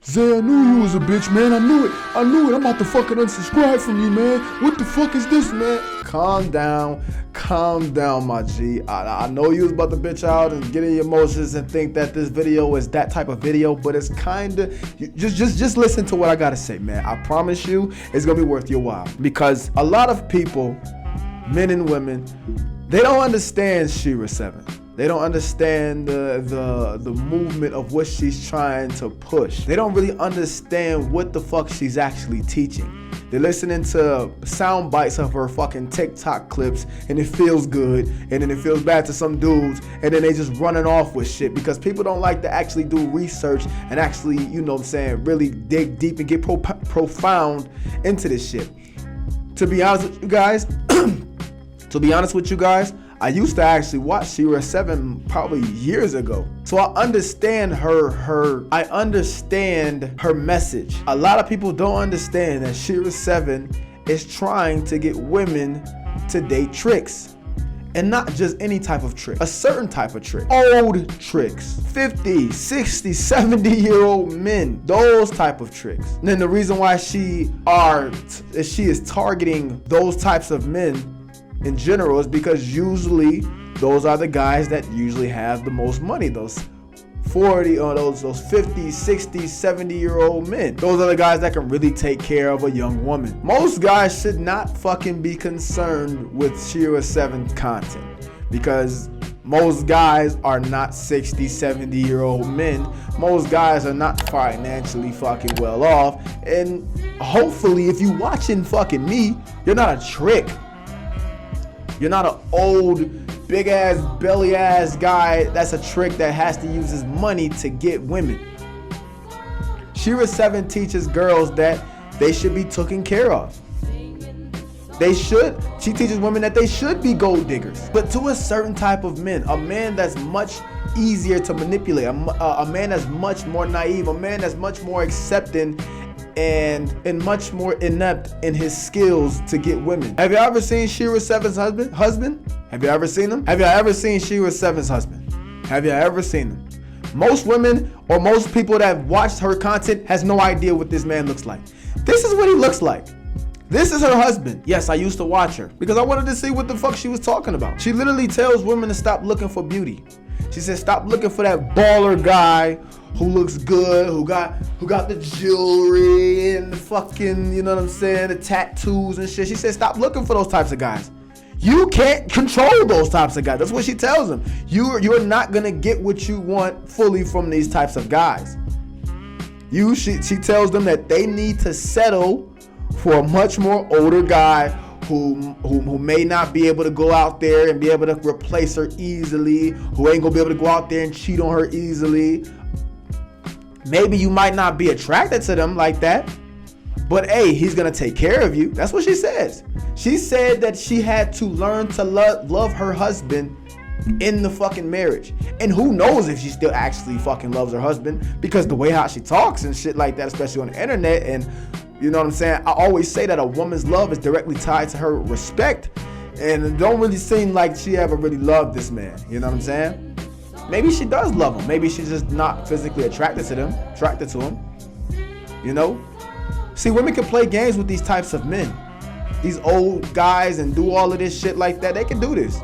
Zay, I knew you was a bitch, man. I knew it. I'm about to fucking unsubscribe from you, man. What the fuck is this, man? Calm down, my G. I know you was about to bitch out and get in your emotions and think that this video is that type of video, but it's kinda, just listen to what I gotta say, man. I promise you, it's gonna be worth your while. Because a lot of people, men and women, they don't understand sheraseven. They don't understand the movement of what she's trying to push. They don't really understand what the fuck she's actually teaching. They're listening to sound bites of her fucking TikTok clips and it feels good, and then it feels bad to some dudes, and then they just running off with shit because people don't like to actually do research and actually, you know what I'm saying, really dig deep and get profound into this shit. To be honest with you guys, I used to actually watch sheraseven probably years ago. So I understand her message. A lot of people don't understand that sheraseven is trying to get women to date tricks. And not just any type of trick, a certain type of trick. Old tricks, 50, 60, 70-year-old men, those type of tricks. And then the reason why she is targeting those types of men in general is because usually those are the guys that usually have the most money. Those 40 or those 50, 60, 70-year-old men. Those are the guys that can really take care of a young woman. Most guys should not fucking be concerned with sheraseven content because most guys are not 60, 70-year-old men. Most guys are not financially fucking well off. And hopefully if you watching fucking me, you're not a trick. You're not an old, big ass, belly ass guy that's a trick that has to use his money to get women. sheraseven teaches girls that they should be taken care of. She teaches women that they should be gold diggers. But to a certain type of men, a man that's much easier to manipulate, a man that's much more naive, a man that's much more accepting and much more inept in his skills to get women. Have you ever seen sheraseven's husband? Have you ever seen him? Have you ever seen sheraseven's husband? Have you ever seen him? Most women or most people that have watched her content has no idea what this man looks like. This is what he looks like. This is her husband. Yes, I used to watch her because I wanted to see what the fuck she was talking about. She literally tells women to stop looking for beauty. She said, stop looking for that baller guy who looks good, who got the jewelry and the fucking, you know what I'm saying, the tattoos and shit. She said, stop looking for those types of guys. You can't control those types of guys. That's what she tells them. You're not gonna get what you want fully from these types of guys. She tells them that they need to settle for a much more older guy who may not be able to go out there and be able to replace her easily, who ain't gonna be able to go out there and cheat on her easily. Maybe you might not be attracted to them like that, but hey, he's gonna take care of you. That's what she says. She said that she had to learn to love her husband in the fucking marriage. And who knows if she still actually fucking loves her husband, because the way how she talks and shit like that, especially on the internet, and you know what I'm saying? I always say that a woman's love is directly tied to her respect, and it don't really seem like she ever really loved this man. You know what I'm saying? Maybe she does love him. Maybe she's just not physically attracted to him. You know? See, women can play games with these types of men. These old guys and do all of this shit like that. They can do this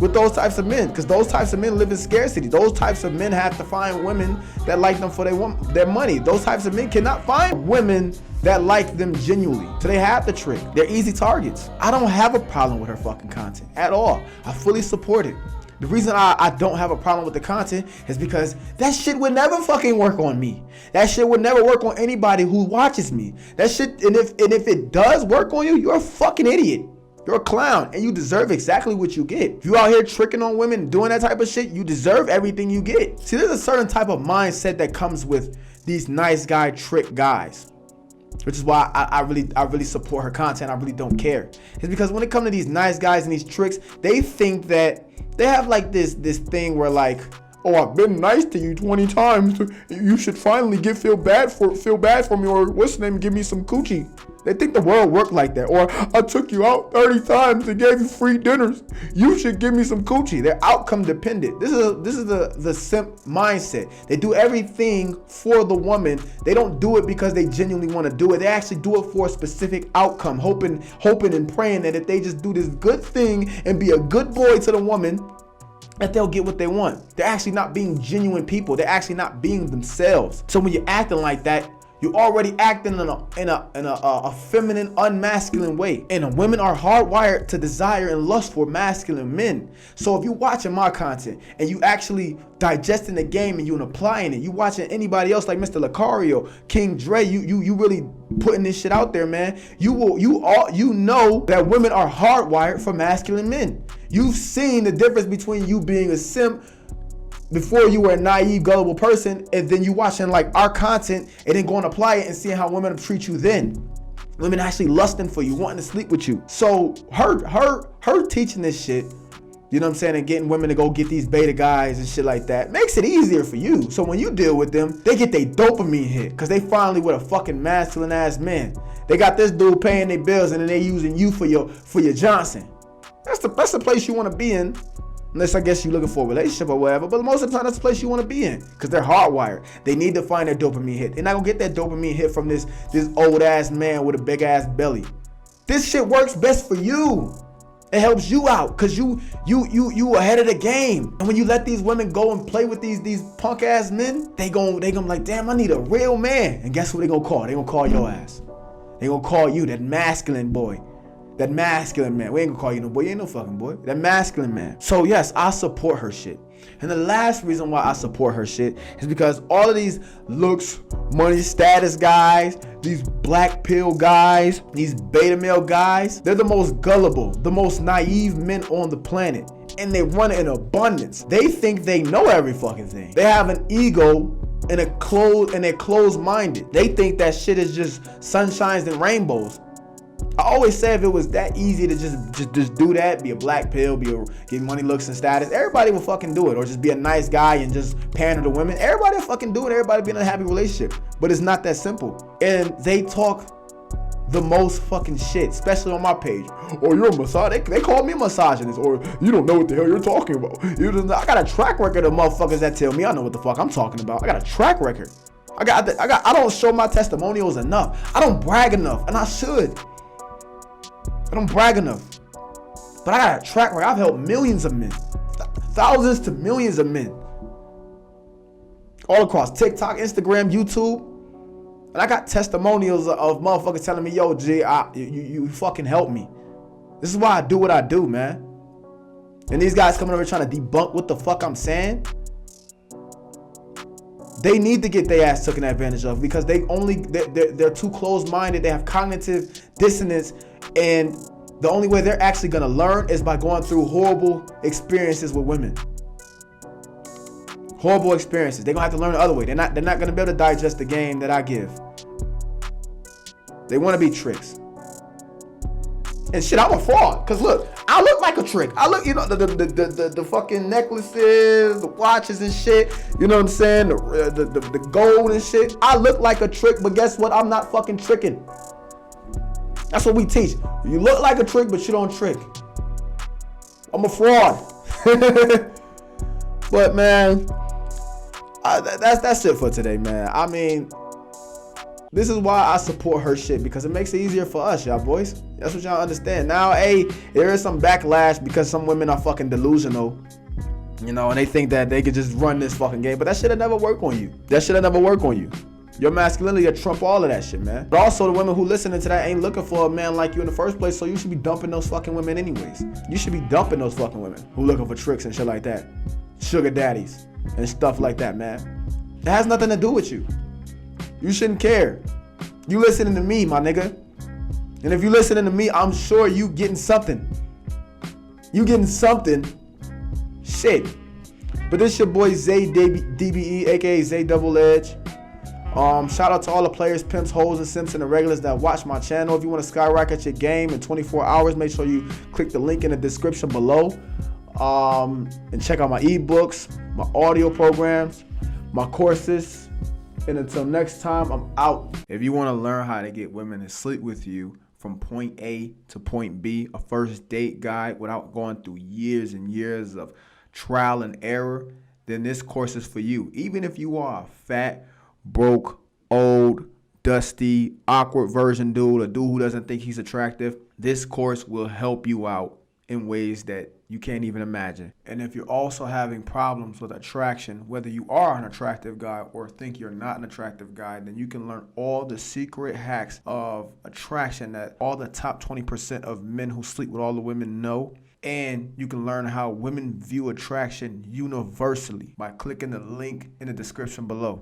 with those types of men, because those types of men live in scarcity. Those types of men have to find women that like them for their money. Those types of men cannot find women that like them genuinely. So they have the trick. They're easy targets. I don't have a problem with her fucking content at all. I fully support it. The reason I don't have a problem with the content is because that shit would never fucking work on me. That shit would never work on anybody who watches me. That shit, and if it does work on you, you're a fucking idiot. You're a clown, and you deserve exactly what you get. If you out here tricking on women, doing that type of shit, you deserve everything you get. See, there's a certain type of mindset that comes with these nice guy trick guys, which is why I really support her content. I really don't care. It's because when it comes to these nice guys and these tricks, they think that they have like this thing where like, oh, I've been nice to you 20 times. You should finally feel bad for me, or what's the name, give me some coochie. They think the world worked like that. Or I took you out 30 times and gave you free dinners. You should give me some coochie. They're outcome dependent. This is the simp mindset. They do everything for the woman. They don't do it because they genuinely want to do it. They actually do it for a specific outcome, hoping and praying that if they just do this good thing and be a good boy to the woman, that they'll get what they want. They're actually not being genuine people. They're actually not being themselves. So when you're acting like that, you're already acting in a feminine, unmasculine way. And women are hardwired to desire and lust for masculine men. So if you're watching my content and you actually digesting the game and you applying it, you watching anybody else like Mr. Lucario, King Dre, you really putting this shit out there, man. You know that women are hardwired for masculine men. You've seen the difference between you being a simp before you were a naive, gullible person, and then you watching like our content and then going to apply it and seeing how women treat you then. Women actually lusting for you, wanting to sleep with you. So her teaching this shit, you know what I'm saying, and getting women to go get these beta guys and shit like that makes it easier for you. So when you deal with them, they get their dopamine hit because they finally with a fucking masculine ass man. They got this dude paying their bills and then they using you for your Johnson. That's the place you want to be in. Unless I guess you're looking for a relationship or whatever. But most of the time, that's the place you want to be in. Because they're hardwired. They need to find their dopamine hit. They're not going to get that dopamine hit from this old ass man with a big ass belly. This shit works best for you. It helps you out. Because you ahead of the game. And when you let these women go and play with these punk ass men, they gonna be like, damn, I need a real man. And guess what they gonna call? They gonna call your ass. They gonna call you, that masculine boy. That masculine man. We ain't gonna call you no boy. You ain't no fucking boy. That masculine man. So yes, I support her shit. And the last reason why I support her shit is because all of these looks, money, status guys, these black pill guys, these beta male guys, they're the most gullible, the most naive men on the planet. And they run it in abundance. They think they know every fucking thing. They have an ego and they're closed-minded. They think that shit is just sunshines and rainbows. I always say if it was that easy to just do that, be a black pill, get money, looks, and status, everybody would fucking do it. Or just be a nice guy and just pander to women. Everybody would fucking do it. Everybody be in a happy relationship. But it's not that simple. And they talk the most fucking shit, especially on my page. Or you're a misogynist. They call me a misogynist. Or you don't know what the hell you're talking about. I got a track record of motherfuckers that tell me I know what the fuck I'm talking about. I got a track record. I don't show my testimonials enough. I don't brag enough, and I should. I don't brag enough. But I got a track record. I've helped millions of men. Thousands to millions of men. All across TikTok, Instagram, YouTube. And I got testimonials of motherfuckers telling me, yo, G, you fucking help me. This is why I do what I do, man. And these guys coming over trying to debunk what the fuck I'm saying. They need to get their ass taken advantage of because they're too closed-minded. They have cognitive dissonance. And the only way they're actually going to learn is by going through horrible experiences with women. Horrible experiences. They're going to have to learn the other way. They're not going to be able to digest the game that I give. They want to be tricks. And shit, I'm a fraud. Because look, I look like a trick. I look, the fucking necklaces, the watches and shit. You know what I'm saying? The gold and shit. I look like a trick, but guess what? I'm not fucking tricking. That's what we teach. You look like a trick, but you don't trick. I'm a fraud. But man, that's it for today, man. I mean, this is why I support her shit, because it makes it easier for us, y'all boys. That's what y'all understand. Now, there is some backlash because some women are fucking delusional, and they think that they could just run this fucking game. But that shit'll never work on you. Your masculinity will trump all of that shit, man. But also the women who listening to that ain't looking for a man like you in the first place, so you should be dumping those fucking women anyways. You should be dumping those fucking women who looking for tricks and shit like that. Sugar daddies and stuff like that, man. It has nothing to do with you. You shouldn't care. You listening to me, my nigga. And if you listening to me, I'm sure you getting something. You getting something. Shit. But this your boy Zaybmw, aka Zaybmw. Shout out to all the players, pimps, hoes, and simps, and the regulars that watch my channel. If you want to skyrocket your game in 24 hours, make sure you click the link in the description below. And check out my ebooks, my audio programs, my courses, And until next time, I'm out. If you want to learn how to get women to sleep with you from point A to point B, a first date guide without going through years and years of trial and error, then this course is for you. Even if you are a fat, broke, old, dusty, awkward version dude, a dude who doesn't think he's attractive, this course will help you out in ways that you can't even imagine. And if you're also having problems with attraction, whether you are an attractive guy or think you're not an attractive guy, then you can learn all the secret hacks of attraction that all the top 20% of men who sleep with all the women know. And you can learn how women view attraction universally by clicking the link in the description below.